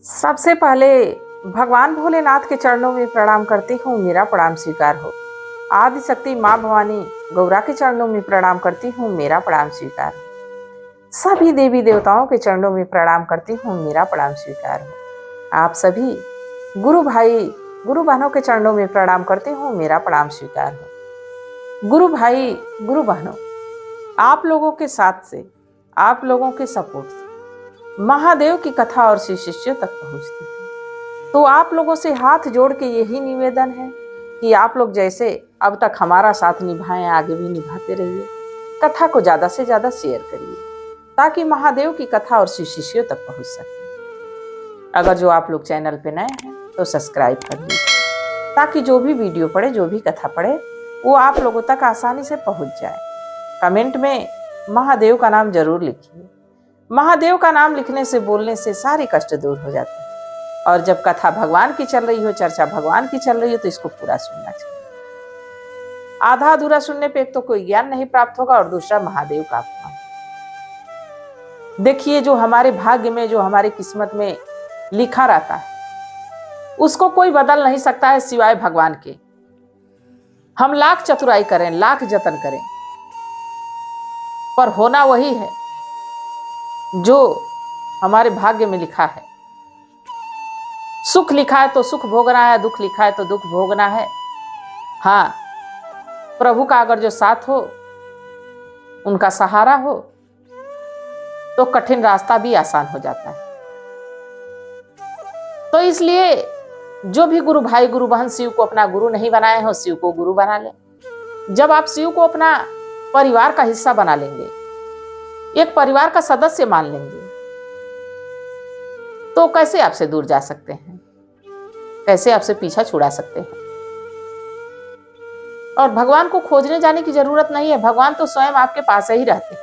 सबसे पहले भगवान भोलेनाथ के चरणों में प्रणाम करती हूँ, मेरा प्रणाम स्वीकार हो। आदि शक्ति माँ भवानी गौरा के चरणों में प्रणाम करती हूँ, मेरा प्रणाम स्वीकार हो। सभी देवी देवताओं के चरणों में प्रणाम करती हूँ, मेरा प्रणाम स्वीकार हो। आप सभी गुरु भाई गुरु बहनों के चरणों में प्रणाम करती हूँ, मेरा प्रणाम स्वीकार हो। गुरु भाई गुरु बहनों, आप लोगों के साथ से, आप लोगों के सपोर्ट से महादेव की कथा और शिष्यों तक पहुंचती है। तो आप लोगों से हाथ जोड़ के यही निवेदन है कि आप लोग जैसे अब तक हमारा साथ निभाएं, आगे भी निभाते रहिए। कथा को ज़्यादा से ज़्यादा शेयर करिए ताकि महादेव की कथा और शिष्यों तक पहुंच सके। अगर जो आप लोग चैनल पे नए हैं तो सब्सक्राइब कर लीजिए ताकि जो भी वीडियो पड़े, जो भी कथा पड़े, वो आप लोगों तक आसानी से पहुंच जाए। कमेंट में महादेव का नाम जरूर लिखिए। महादेव का नाम लिखने से, बोलने से सारे कष्ट दूर हो जाते हैं। और जब कथा भगवान की चल रही हो, चर्चा भगवान की चल रही हो, तो इसको पूरा सुनना चाहिए। आधा अधूरा सुनने पे एक तो कोई ज्ञान नहीं प्राप्त होगा और दूसरा महादेव का अपमान। देखिए, जो हमारे भाग्य में, जो हमारी किस्मत में लिखा रहता है, उसको कोई बदल नहीं सकता है सिवाय भगवान के। हम लाख चतुराई करें, लाख जतन करें, पर होना वही है जो हमारे भाग्य में लिखा है। सुख लिखा है तो सुख भोगना है, दुख लिखा है तो दुख भोगना है। हाँ, प्रभु का अगर जो साथ हो, उनका सहारा हो, तो कठिन रास्ता भी आसान हो जाता है। तो इसलिए जो भी गुरु भाई गुरु बहन शिव को अपना गुरु नहीं बनाए हो, शिव को गुरु बना ले। जब आप शिव को अपना परिवार का हिस्सा बना लेंगे, एक परिवार का सदस्य मान लेंगे, तो कैसे आपसे दूर जा सकते हैं, कैसे आपसे पीछा छुड़ा सकते हैं। और भगवान को खोजने जाने की जरूरत नहीं है, भगवान तो स्वयं आपके पास ही रहते हैं।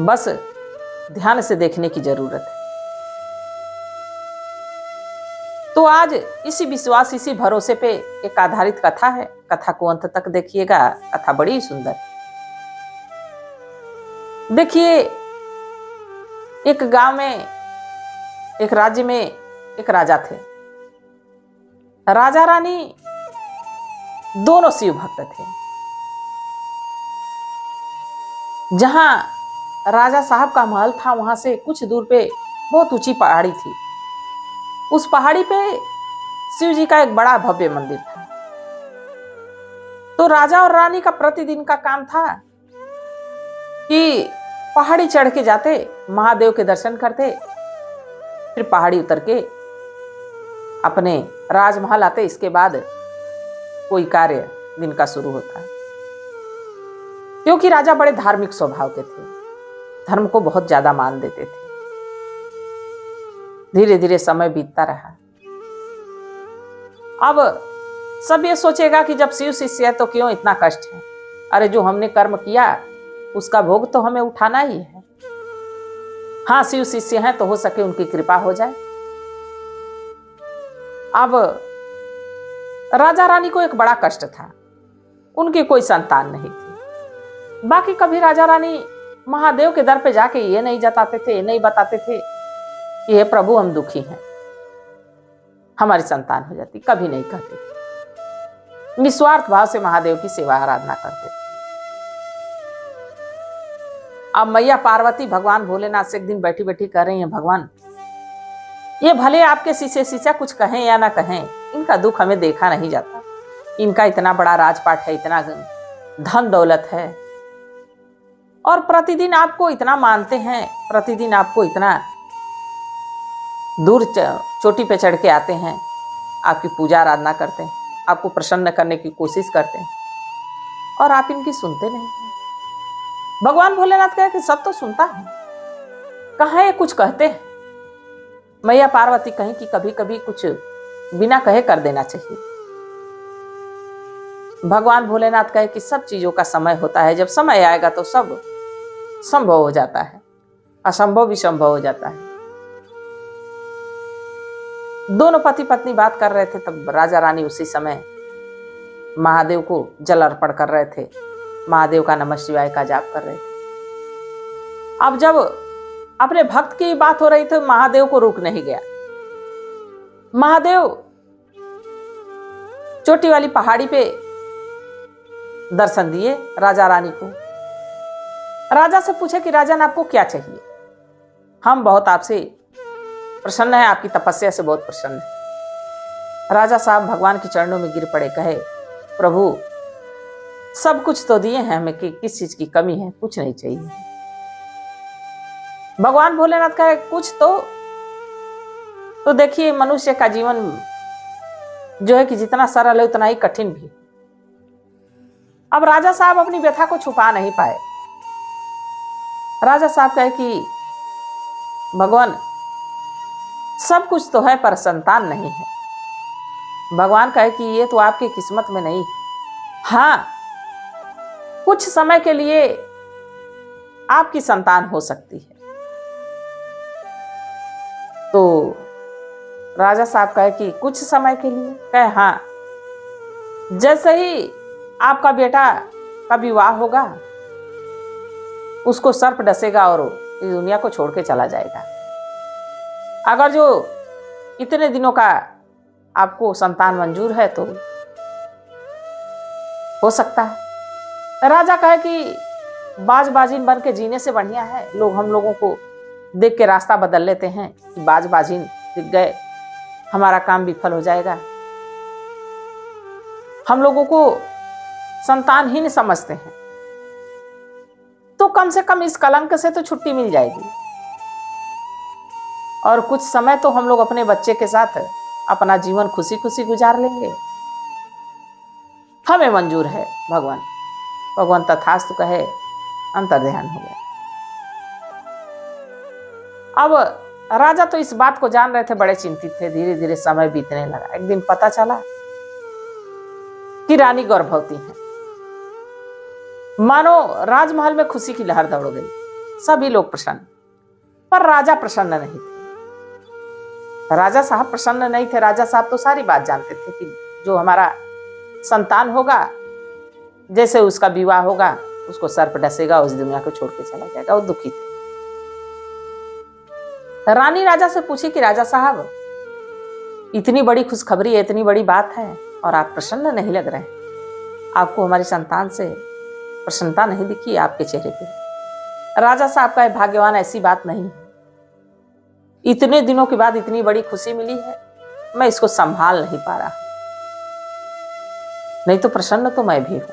बस ध्यान से देखने की जरूरत है। तो आज इसी विश्वास, इसी भरोसे पे एक आधारित कथा है। कथा को अंत तक देखिएगा, कथा बड़ी सुंदर। देखिए, एक गांव में, एक राज्य में एक राजा थे। राजा रानी दोनों शिव भक्त थे। जहां राजा साहब का महल था, वहां से कुछ दूर पे बहुत ऊंची पहाड़ी थी। उस पहाड़ी पे शिव जी का एक बड़ा भव्य मंदिर था। तो राजा और रानी का प्रतिदिन का काम था कि पहाड़ी चढ़ के जाते, महादेव के दर्शन करते, फिर पहाड़ी उतर के अपने राजमहल आते। इसके बाद कोई कार्य दिन का शुरू होता है। क्योंकि राजा बड़े धार्मिक स्वभाव के थे, धर्म को बहुत ज्यादा मान देते थे। धीरे धीरे समय बीतता रहा। अब सब ये सोचेगा कि जब शिव शिष्य है तो क्यों इतना कष्ट है। अरे, जो हमने कर्म किया उसका भोग तो हमें उठाना ही है। हाँ, शिव शिष्य हैं तो हो सके उनकी कृपा हो जाए। अब राजा रानी को एक बड़ा कष्ट था, उनकी कोई संतान नहीं थी। बाकी कभी राजा रानी महादेव के दर पे जाके ये नहीं जताते थे, ये नहीं बताते थे कि हे प्रभु, हम दुखी हैं, हमारी संतान हो जाती, कभी नहीं कहते थे। निस्वार्थ भाव से महादेव की सेवा आराधना करते थे। अब मैया पार्वती भगवान भोलेनाथ से एक दिन बैठी बैठी कह रही हैं, भगवान, ये भले आपके शिष्य कुछ कहें या ना कहें, इनका दुख हमें देखा नहीं जाता। इनका इतना बड़ा राजपाट है, इतना धन दौलत है, और प्रतिदिन आपको इतना मानते हैं, प्रतिदिन आपको इतना दूर चोटी पे चढ़ के आते हैं, आपकी पूजा आराधना करते हैं, आपको प्रसन्न करने की कोशिश करते हैं, और आप इनकी सुनते नहीं हैं। भगवान भोलेनाथ कहे कि सब तो सुनता हूं, कहाँ ये कुछ कहते हैं। मैया पार्वती कहीं कि कभी कभी कुछ बिना कहे कर देना चाहिए। भगवान भोलेनाथ कहे कि सब चीजों का समय होता है, जब समय आएगा तो सब संभव हो जाता है, असंभव भी संभव हो जाता है। दोनों पति पत्नी बात कर रहे थे, तब राजा रानी उसी समय महादेव को जल अर्पण कर रहे थे, महादेव का नमः शिवाय का जाप कर रहे थे। अब जब अपने भक्त की बात हो रही थी, महादेव को रुक नहीं गया। महादेव चोटी वाली पहाड़ी पे दर्शन दिए राजा रानी को। राजा से पूछे कि राजन आपको क्या चाहिए? हम बहुत आपसे प्रसन्न है, आपकी तपस्या से बहुत प्रसन्न है। राजा साहब भगवान के चरणों में गिर पड़े, कहे प्रभु सब कुछ तो दिए हैं, हमें कि किस चीज की कमी है? कुछ नहीं चाहिए। भगवान भोलेनाथ कहे कुछ तो देखिए मनुष्य का जीवन जो है कि जितना सरल है उतना ही कठिन भी। अब राजा साहब अपनी व्यथा को छुपा नहीं पाए। राजा साहब कहे कि भगवान सब कुछ तो है पर संतान नहीं है। भगवान कहे कि ये तो आपकी किस्मत में नहीं है। हाँ, कुछ समय के लिए आपकी संतान हो सकती है। तो राजा साहब कहे कि कुछ समय के लिए? कहे हाँ, जैसे ही आपका बेटा का विवाह होगा उसको सर्प डसेगा और इस दुनिया को छोड़ के चला जाएगा। अगर जो इतने दिनों का आपको संतान मंजूर है तो हो सकता है। राजा कहे कि बाज बाजिन बन के जीने से बढ़िया है लोग हम लोगों को देख के रास्ता बदल लेते हैं कि बाज बाजिन दिख गए, हमारा काम विफल हो जाएगा। हम लोगों को संतानहीन समझते हैं, तो कम से कम इस कलंक से तो छुट्टी मिल जाएगी और कुछ समय तो हम लोग अपने बच्चे के साथ अपना जीवन खुशी खुशी गुजार लेंगे। हमें मंजूर है भगवान। भगवान तथास्तु कहे, अंतर्ध्यान हो गया। अब राजा तो इस बात को जान रहे थे, बड़े चिंतित थे। धीरे धीरे समय बीतने लगा। एक दिन पता चला कि रानी गर्भवती है। मानो राजमहल में खुशी की लहर दौड़ गई। सभी लोग प्रसन्न, पर राजा प्रसन्न नहीं थे। राजा साहब प्रसन्न नहीं थे। राजा साहब तो सारी बात जानते थे कि जो हमारा संतान होगा, जैसे उसका विवाह होगा, उसको सर्प डसेगा, उस दुनिया को छोड़ के चला जाएगा। वो दुखी थे। रानी राजा से पूछी कि राजा साहब, इतनी बड़ी खुशखबरी है, इतनी बड़ी बात है और आप प्रसन्न नहीं लग रहे हैं। आपको हमारी संतान से प्रसन्नता नहीं दिखी आपके चेहरे पे। राजा साहब का भाग्यवान, ऐसी बात नहीं है। इतने दिनों के बाद इतनी बड़ी खुशी मिली है, मैं इसको संभाल नहीं पा रहा। नहीं तो प्रसन्न तो मैं भी हूं।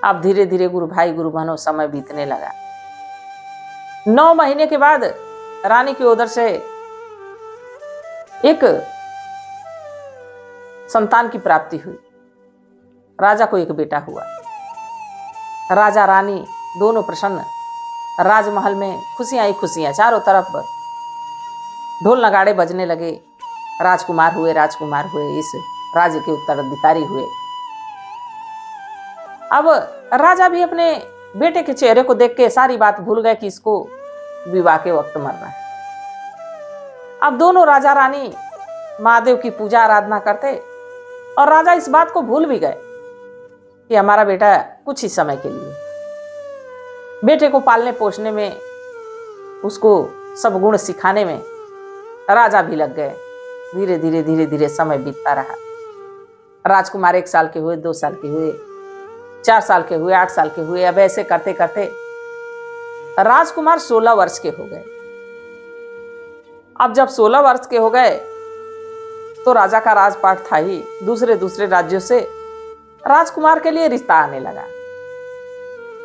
अब धीरे धीरे गुरु भाई गुरु बहनों समय बीतने लगा। 9 महीने के बाद रानी की उदर से एक संतान की प्राप्ति हुई। राजा को एक बेटा हुआ। राजा रानी दोनों प्रसन्न। राजमहल में खुशियां ही खुशियां, चारों तरफ ढोल नगाड़े बजने लगे। राजकुमार हुए, राजकुमार हुए, इस राज्य के उत्तराधिकारी हुए। अब राजा भी अपने बेटे के चेहरे को देख के सारी बात भूल गए कि इसको विवाह के वक्त मरना है। अब दोनों राजा रानी महादेव की पूजा आराधना करते और राजा इस बात को भूल भी गए कि हमारा बेटा कुछ ही समय के लिए। बेटे को पालने पोषने में, उसको सब गुण सिखाने में राजा भी लग गए। धीरे धीरे धीरे धीरे समय बीतता रहा। राजकुमार 1 साल के हुए, 2 साल के हुए, 4 साल के हुए, 8 साल के हुए। अब ऐसे करते करते राजकुमार 16 वर्ष के हो गए। अब जब 16 वर्ष के हो गए तो राजा का राजपाट था ही। दूसरे दूसरे राज्यों से राजकुमार के लिए रिश्ता आने लगा।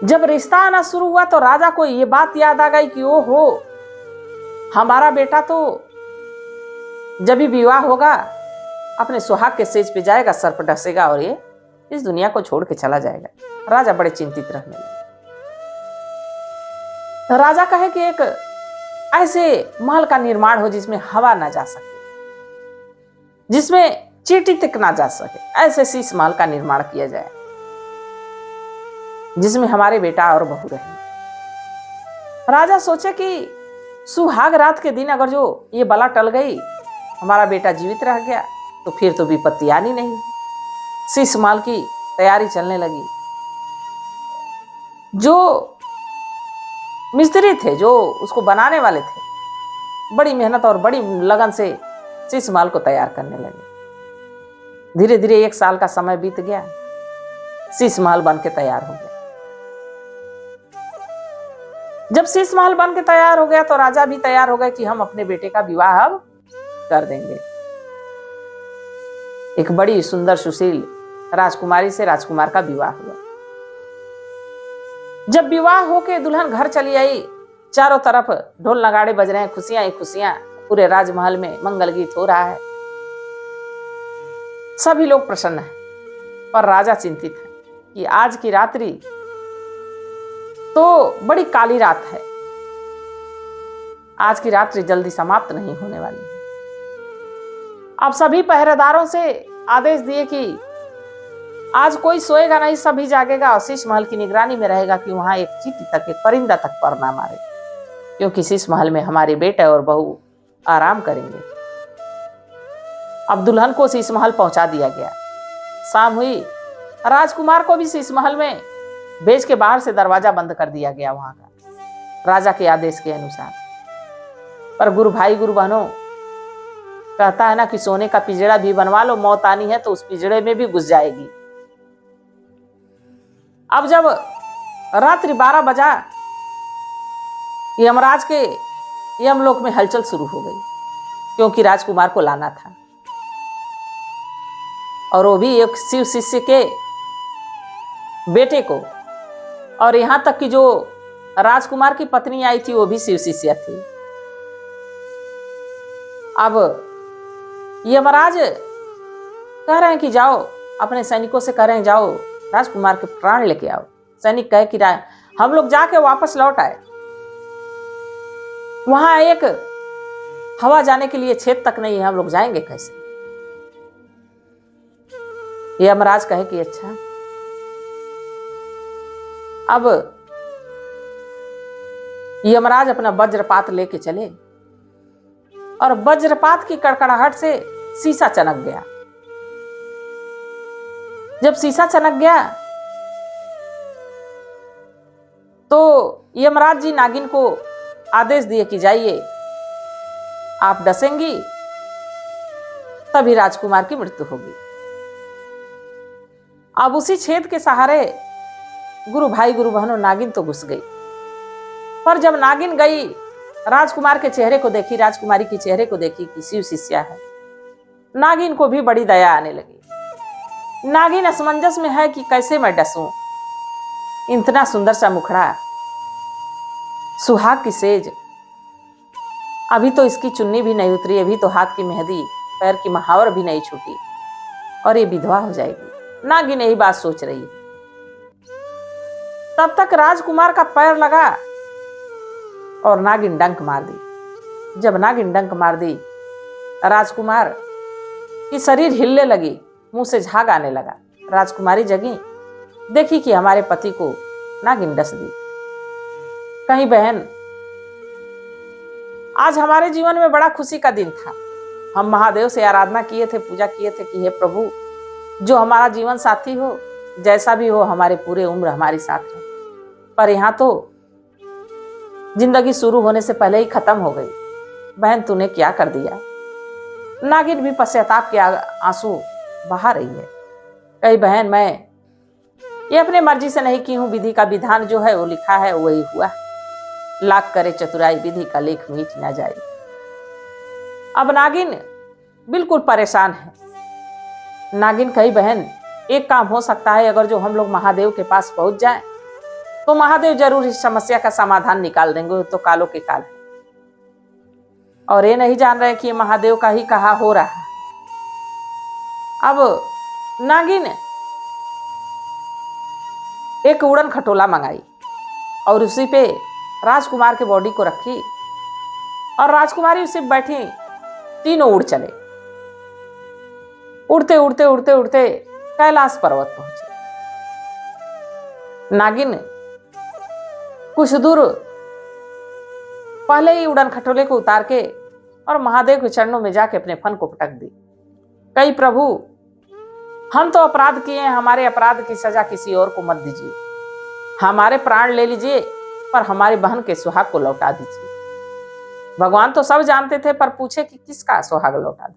जब रिश्ता आना शुरू हुआ तो राजा को ये बात याद आ गई कि ओहो, हमारा बेटा तो जब भी विवाह होगा अपने सुहाग के सेज पे जाएगा, सर्प डसेगा और ये इस दुनिया को छोड़ के चला जाएगा। राजा बड़े चिंतित रहने लगे। राजा कहे कि एक ऐसे महल का निर्माण हो जिसमें हवा ना जा सके, जिसमें चींटी तक ना जा सके, ऐसे शीश महल का निर्माण किया जाए जिसमें हमारे बेटा और बहू रहे। राजा सोचे कि सुहाग रात के दिन अगर जो ये बला टल गई, हमारा बेटा जीवित रह गया, तो फिर तो विपत्ति आनी नहीं। शीश महल की तैयारी चलने लगी। जो मिस्त्री थे जो उसको बनाने वाले थे, बड़ी मेहनत और बड़ी लगन से शीश महल को तैयार करने लगे। धीरे धीरे 1 साल का समय बीत गया, शीश महल बन के तैयार हो गया। जब शीश महल बन के तैयार हो गया तो राजा भी तैयार हो गए कि हम अपने बेटे का विवाह अब कर देंगे। एक बड़ी सुंदर सुशील राजकुमारी से राजकुमार का विवाह हुआ। जब विवाह होके दुल्हन घर चली आई, चारों तरफ ढोल नगाड़े बज रहे हैं, खुशियां ही खुशियां, पूरे राजमहल में मंगल गीत हो रहा है, सभी लोग प्रसन्न हैं। पर राजा चिंतित है कि आज की रात्रि तो बड़ी काली रात है, आज की रात्रि जल्दी समाप्त नहीं होने वाली है। अब सभी पहरेदारों से आदेश दिए कि आज कोई सोएगा नहीं, सभी जागेगा और शीश महल की निगरानी में रहेगा कि वहां एक चींटी तक, एक परिंदा तक पर ना मारे, क्योंकि शीश महल में हमारे बेटे और बहू आराम करेंगे। अब दुल्हन को शीश महल पहुंचा दिया गया। शाम हुई, राजकुमार को भी शीश महल में भेज के बाहर से दरवाजा बंद कर दिया गया वहां का, राजा के आदेश के अनुसार। पर गुरु भाई गुरु बहनों, कहता है ना कि सोने का पिंजड़ा भी बनवा लो, मौत आनी है तो उस पिंजड़े में भी घुस जाएगी। अब जब रात्रि 12 बजा, यमराज के यमलोक में हलचल शुरू हो गई, क्योंकि राजकुमार को लाना था, और वो भी एक शिव शिष्य के बेटे को। और यहां तक कि जो राजकुमार की पत्नी आई थी वो भी शिव शिष्या थी। अब यमराज कह रहे हैं कि जाओ, अपने सैनिकों से कह रहे हैं जाओ राजकुमार के प्राण लेके आओ। सैनिक कहे कि हम लोग जाके वापस लौट आए, वहां एक हवा जाने के लिए छेद तक नहीं है, हम लोग जाएंगे कैसे? यमराज कहे कि अच्छा। अब यमराज अपना वज्रपात लेके चले और वज्रपात की कड़कड़ाहट से शीशा चनक गया। जब शीशा चनक गया तो यमराज जी नागिन को आदेश दिए कि जाइए, आप डसेंगी तभी राजकुमार की मृत्यु होगी। अब उसी छेद के सहारे गुरु भाई गुरु बहनों, नागिन तो घुस गई। पर जब नागिन गई, राजकुमार के चेहरे को देखी, राजकुमारी के चेहरे को देखी कि शिव शिष्या है, नागिन को भी बड़ी दया आने लगी। नागिन असमंजस में है कि कैसे मैं डसूं, इतना सुंदर सा मुखड़ा, सुहाग की सेज, अभी तो इसकी चुन्नी भी नहीं उतरी, अभी तो हाथ की मेहंदी, पैर की महावर भी नहीं छूटी और ये विधवा हो जाएगी। नागिन यही बात सोच रही है। तब तक राजकुमार का पैर लगा और नागिन डंक मार दी। जब नागिन डंक मार दी, राजकुमार की शरीर हिलने लगी, मुंह से झाग आने लगा। राजकुमारी जगी, देखी कि हमारे पति को नागिन डस दी। कहीं बहन, आज हमारे जीवन में बड़ा खुशी का दिन था। हम महादेव से आराधना किए थे, पूजा किए थे कि हे प्रभु, जो हमारा जीवन साथी हो, जैसा भी हो, हमारे पूरे उम्र हमारे साथ रहे। पर यहां तो जिंदगी शुरू होने से पहले ही खत्म हो गई। बहन, तूने क्या कर दिया? नागिन भी पश्चाताप के आंसू बहा रही है। कही बहन, मैं ये अपने मर्जी से नहीं की हूं, विधि का विधान जो है वो लिखा है वही हुआ। लाख करे चतुराई, विधि का लेख मीट ना जाए। अब नागिन बिल्कुल परेशान है। नागिन कही बहन, एक काम हो सकता है, अगर जो हम लोग महादेव के पास पहुंच जाएं तो महादेव जरूर इस समस्या का समाधान निकाल देंगे। तो कालों के काल है और ये नहीं जान रहे कि ये महादेव का ही कहा हो रहा है। अब नागिन एक उड़न खटोला मंगाई और उसी पे राजकुमार के बॉडी को रखी और राजकुमारी उसे बैठी, तीनों उड़ चले। उड़ते उड़ते उड़ते उड़ते कैलाश पर्वत पहुंचे। नागिन कुछ दूर पहले ही उड़न खटोले को उतार के और महादेव के चरणों में जाके अपने फन को पटक दी। कही प्रभु, हम तो अपराध किए हैं, हमारे अपराध की सजा किसी और को मत दीजिए, हमारे प्राण ले लीजिए पर हमारी बहन के सुहाग को लौटा दीजिए। भगवान तो सब जानते थे, पर पूछे कि किसका सुहाग लौटा दो।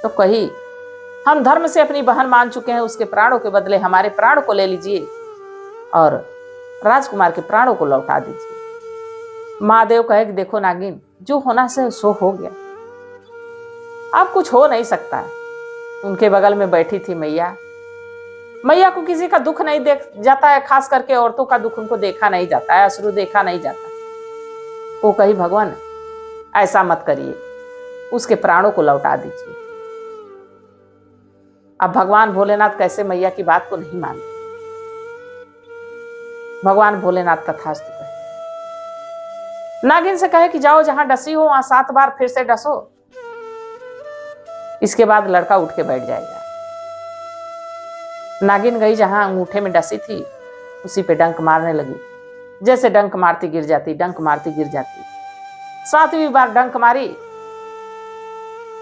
तो कही, हम धर्म से अपनी बहन मान चुके हैं, उसके प्राणों के बदले हमारे प्राण को ले लीजिए और राजकुमार के प्राणों को लौटा दीजिए। महादेव कहे कि देखो नागिन, जो होना से सो हो गया, अब कुछ हो नहीं सकता है। उनके बगल में बैठी थी मैया। मैया को किसी का दुख नहीं देख जाता है, खास करके औरतों का दुख उनको देखा नहीं जाता है, अश्रु देखा नहीं जाता। वो कही, भगवान ऐसा मत करिए, उसके प्राणों को लौटा दीजिए। अब भगवान भोलेनाथ कैसे मैया की बात को नहीं मानते। भगवान भोलेनाथ तथास्तु कहे। नागिन से कहे कि जाओ जहां डसी हो वहां 7 बार फिर से डसो, इसके बाद लड़का उठ के बैठ जाएगा। नागिन गई जहां अंगूठे में डसी थी, उसी पे डंक मारने लगी। जैसे डंक मारती गिर जाती, डंक मारती गिर जाती। 7वीं बार डंक मारी,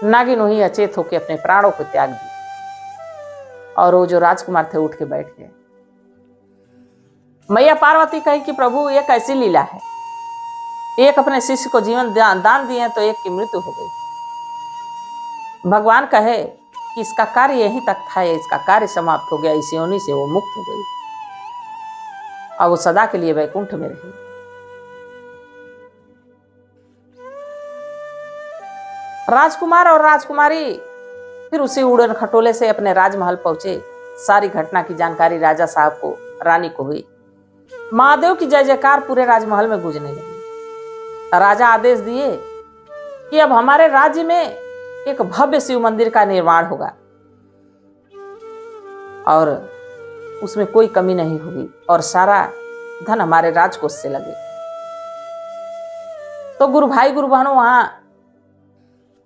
नागिन वही अचेत होकर अपने प्राणों को त्याग दी और वो जो राजकुमार थे उठ के बैठ गए। मैया पार्वती कही कि प्रभु ये कैसी लीला है, एक अपने शिष्य को जीवन दान दिए तो एक की मृत्यु हो गई। भगवान कहे कि इसका कार्य यहीं तक था, इसका कार्य समाप्त हो गया, इस योनि से वो मुक्त हो गई और वो सदा के लिए वैकुंठ में रही। राजकुमार और राजकुमारी फिर उसी उड़न खटोले से अपने राजमहल पहुंचे। सारी घटना की जानकारी राजा साहब को, रानी को हुई। महादेव की जय जयकार पूरे राजमहल में गूंजने लगी। राजा आदेश दिए कि अब हमारे राज्य में एक भव्य शिव मंदिर का निर्माण होगा और उसमें कोई कमी नहीं होगी और सारा धन हमारे राजकोष से लगे। तो गुरु भाई गुरु बहनों, वहां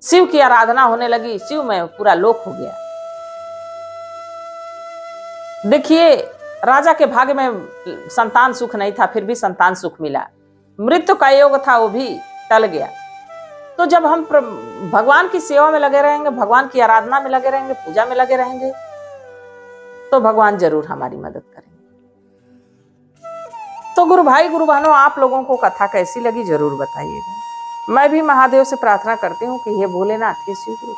शिव की आराधना होने लगी। शिव में पूरा लोक हो गया। देखिए, राजा के भाग्य में संतान सुख नहीं था, फिर भी संतान सुख मिला। मृत्यु का योग था, वो भी टल गया। तो जब हम भगवान की सेवा में लगे रहेंगे, भगवान की आराधना में लगे रहेंगे, पूजा में लगे रहेंगे, तो भगवान जरूर हमारी मदद करेंगे। तो गुरु भाई गुरु बहनों, आप लोगों को कथा कैसी लगी जरूर बताइएगा। मैं भी महादेव से प्रार्थना करती हूँ कि हे भोलेनाथ, हे शिव गुरु,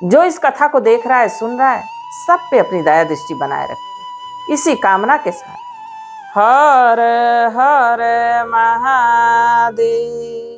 जो इस कथा को देख रहा है, सुन रहा है, सब पे अपनी दया दृष्टि बनाए रखे। इसी कामना के साथ हर हर महादेव।